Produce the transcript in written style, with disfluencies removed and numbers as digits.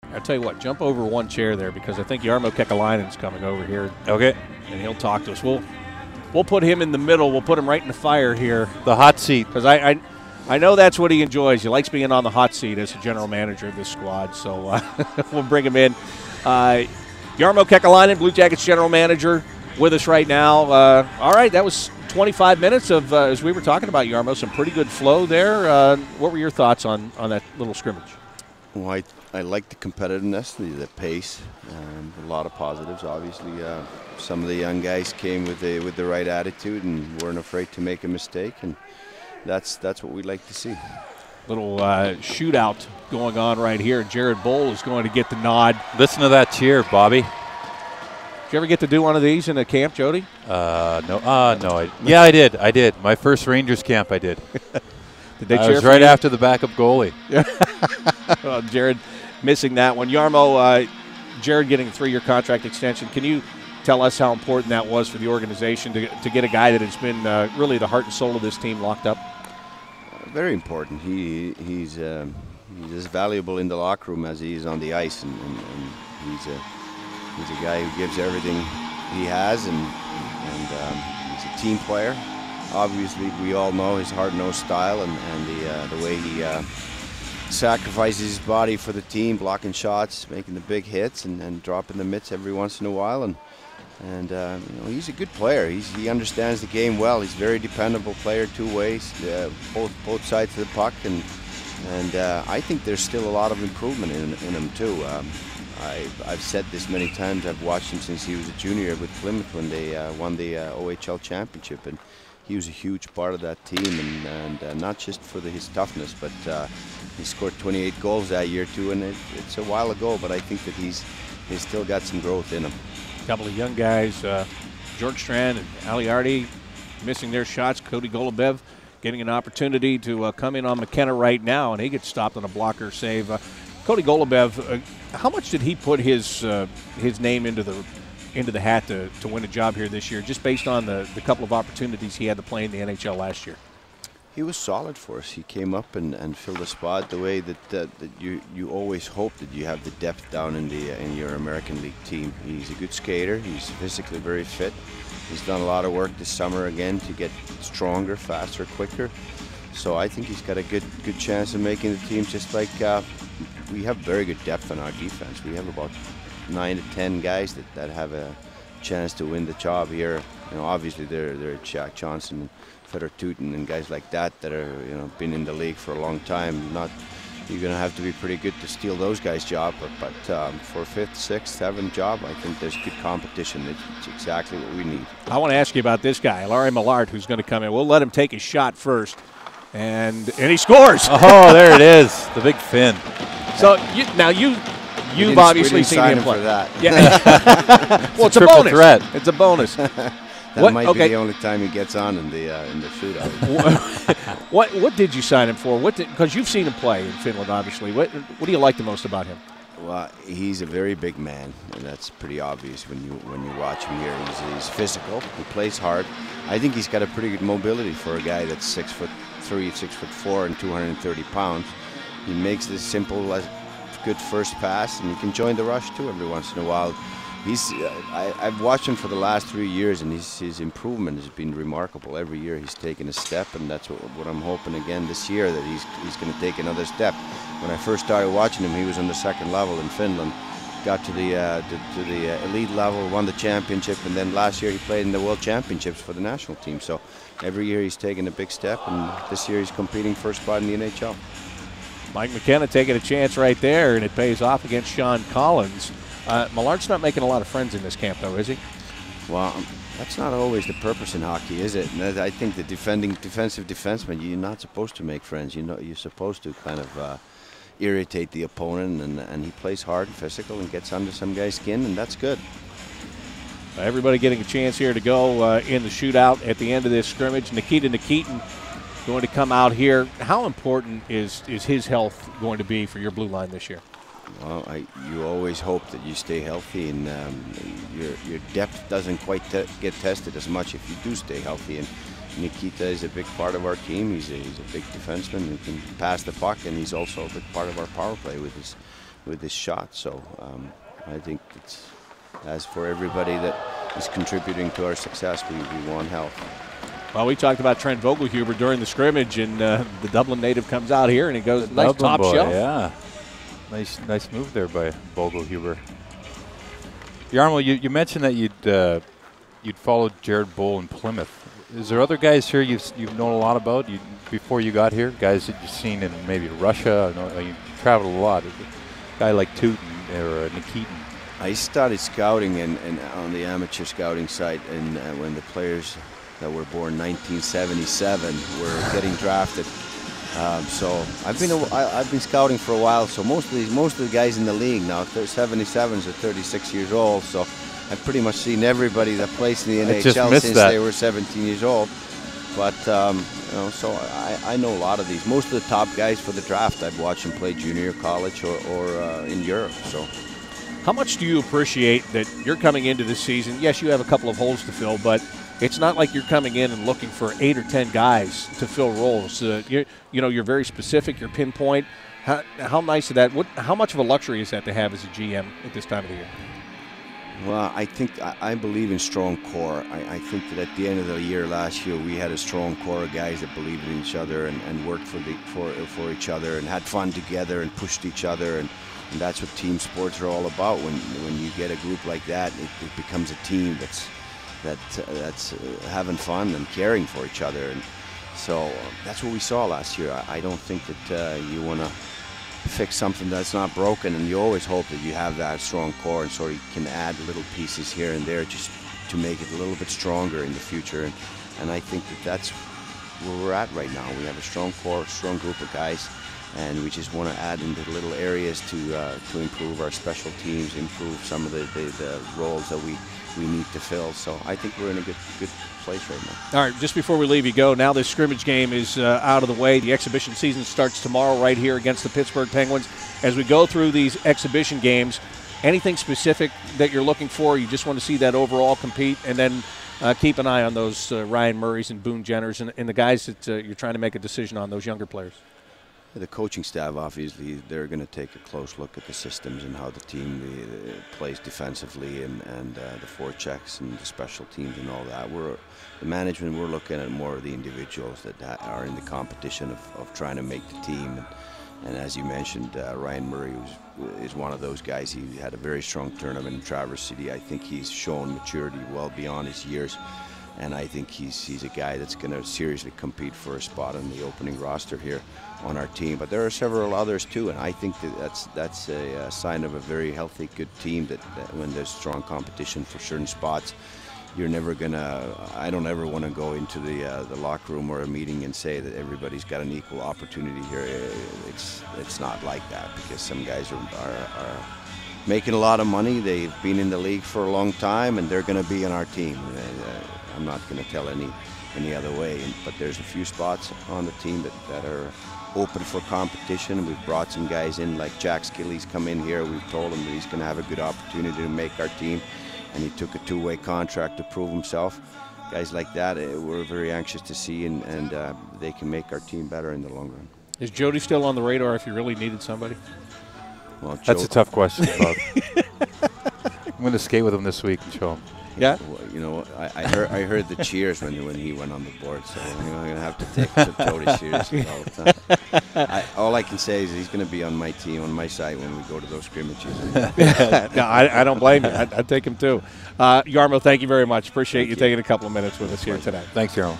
I'll tell you what, jump over one chair there because I think Jarmo Kekalainen is coming over here. Okay. And he'll talk to us. We'll put him in the middle. We'll put him right in the fire here. The hot seat. Because I know that's what he enjoys. He likes being on the hot seat as a general manager of this squad. So we'll bring him in. Jarmo Kekalainen, Blue Jackets general manager, with us right now. All right, that was 25 minutes of, as we were talking about, Jarmo, some pretty good flow there. What were your thoughts on that little scrimmage? Well, I like the competitiveness, the pace, a lot of positives. Obviously, some of the young guys came with the right attitude and weren't afraid to make a mistake, and that's what we like to see. Little shootout going on right here. Jared Bowl is going to get the nod. Listen to that cheer, Bobby. Did you ever get to do one of these in a camp, Jody? No. Yeah, I did. My first Rangers camp, I did. Did they cheer? It was right after the backup goalie. Well, Jared missing that one. Jarmo, Jared getting a 3-year contract extension. Can you tell us how important that was for the organization to get a guy that has been really the heart and soul of this team locked up? Very important. He's as valuable in the locker room as he is on the ice, and he's a guy who gives everything he has, and he's a team player. Obviously, we all know his hard-nosed style and the way he sacrifices his body for the team, blocking shots, making the big hits, and dropping the mitts every once in a while. And you know, he's a good player. He understands the game well. He's a very dependable player, two ways, both sides of the puck, and I think there's still a lot of improvement in him too. I've said this many times. I've watched him since he was a junior with Plymouth when they won the OHL championship, and he was a huge part of that team, and not just for his toughness, but he scored 28 goals that year too, and it's a while ago, but I think that he's still got some growth in him. A couple of young guys, George Strand and Aliardi, missing their shots. Cody Golubev getting an opportunity to come in on McKenna right now, and he gets stopped on a blocker save. Cody Golubev, how much did he put his name into the hat to win a job here this year, just based on the couple of opportunities he had to play in the NHL last year? He was solid for us. He came up and filled a spot the way that you always hope that you have the depth down in your American League team. He's a good skater. He's physically very fit. He's done a lot of work this summer again to get stronger, faster, quicker. So I think he's got a good chance of making the team. Just like we have very good depth on our defense. We have about 9 to 10 guys that have a chance to win the job here. You know, obviously they're Jack Johnson and Fedor Tootin and guys like that are, you know, been in the league for a long time. You're going to have to be pretty good to steal those guys' job, but for 5th, 6th, 7th job, I think there's good competition. It's exactly what we need. I want to ask you about this guy, Larry Millard, who's going to come in. We'll let him take his shot first, and he scores. Oh, there it is, the big fin. So you've obviously seen him play. For that. Yeah. Well, it's a triple bonus. threat. It's a bonus. That might be the only time he gets on in the shootout. What did you sign him for? Because you've seen him play in Finland, obviously. What do you like the most about him? Well, he's a very big man, and that's pretty obvious when you watch him here. He's physical. He plays hard. I think he's got a pretty good mobility for a guy that's 6'3", 6'4", and 230 pounds. He makes this simple, good first pass, and he can join the rush too every once in a while. I've watched him for the last 3 years, and his improvement has been remarkable. Every year he's taken a step, and that's what I'm hoping again this year, that he's going to take another step. When I first started watching him, he was on the 2nd level in Finland, got to the elite level, won the championship, and then last year he played in the World Championships for the national team. So every year he's taken a big step, and this year he's competing for a spot in the NHL. Mike McKenna taking a chance right there, and it pays off against Sean Collins. Millard's not making a lot of friends in this camp, though, is he? Well, that's not always the purpose in hockey, is it? And I think the defensive defenseman, you're not supposed to make friends. You know, you're supposed to kind of irritate the opponent, and he plays hard and physical and gets under some guy's skin, and that's good. Everybody getting a chance here to go in the shootout at the end of this scrimmage. Nikita Nikitin going to come out here. How important is his health going to be for your blue line this year? Well, you always hope that you stay healthy, and your depth doesn't quite get tested as much if you do stay healthy. And Nikita is a big part of our team. He's a big defenseman who can pass the puck, and he's also a big part of our power play with with his shot. So I think it's, as for everybody that is contributing to our success, we want help. Well, we talked about Trent Vogelhuber during the scrimmage, and the Dublin native comes out here and he goes, nice top shelf. Yeah, nice move there by Vogelhuber. Jarmo, you mentioned that you'd followed Jared Bowl in Plymouth. Is there other guys here you've known a lot about before you got here? Guys that you've seen in maybe Russia? I know you traveled a lot. A guy like Tootin or Nikitin. I started scouting on the amateur scouting site, and when the players that were born 1977 were getting drafted. So I've been scouting for a while. So most of the guys in the league now, 77s are 36 years old. So I've pretty much seen everybody that plays in the NHL since they were 17 years old. But so I know a lot of these. Most of the top guys for the draft, I've watched them play junior college or in Europe. So. How much do you appreciate that you're coming into this season? Yes, you have a couple of holes to fill, but it's not like you're coming in and looking for 8 or 10 guys to fill roles. You're very specific. You're pinpoint. How nice is that? How much of a luxury is that to have as a GM at this time of the year? Well, I believe in strong core. I think that at the end of the year last year, we had a strong core of guys that believed in each other and worked for each other and had fun together and pushed each other. And that's what team sports are all about. When you get a group like that, it becomes a team that's having fun and caring for each other. And so that's what we saw last year. I don't think that you want to fix something that's not broken, and you always hope that you have that strong core and sort of can add little pieces here and there just to make it a little bit stronger in the future. And I think that's where we're at right now. We have a strong core, strong group of guys, and we just want to add into little areas to improve our special teams, improve some of the roles that we need to fill. So I think we're in a good place right now. All right, just before we leave you go, now this scrimmage game is out of the way. The exhibition season starts tomorrow right here against the Pittsburgh Penguins. As we go through these exhibition games, anything specific that you're looking for? You just want to see that overall compete, and then keep an eye on those Ryan Murrays and Boone Jenners and the guys that you're trying to make a decision on, those younger players. The coaching staff, obviously, they're going to take a close look at the systems and how the team plays defensively and the forechecks and the special teams and all that. The management, we're looking at more of the individuals that are in the competition of trying to make the team. And as you mentioned, Ryan Murray is one of those guys. He had a very strong tournament in Traverse City. I think he's shown maturity well beyond his years. And I think he's a guy that's going to seriously compete for a spot on the opening roster here on our team. But there are several others too, and I think that's a sign of a very healthy, good team. That when there's strong competition for certain spots, you're never gonna. I don't ever want to go into the locker room or a meeting and say that everybody's got an equal opportunity here. It's not like that, because some guys are making a lot of money. They've been in the league for a long time, and they're going to be on our team. I'm not going to tell any other way, but there's a few spots on the team that are open for competition. We've brought some guys in, like Jack Skilly's come in here. We've told him that he's going to have a good opportunity to make our team, and he took a 2-way contract to prove himself. Guys like that, we're very anxious to see, and they can make our team better in the long run. Is Jody still on the radar if you really needed somebody? Well, that's a tough question, Bob. I'm going to skate with him this week and show him. Yeah. You know, I heard the cheers when he went on the board, so I'm going to have to take Jody seriously all the time. All I can say is he's going to be on my team, on my side, when we go to those scrimmages. No, I don't blame you. I'd take him too. Jarmo, thank you very much. Appreciate you taking a couple of minutes with us here today. Thanks, Jarmo.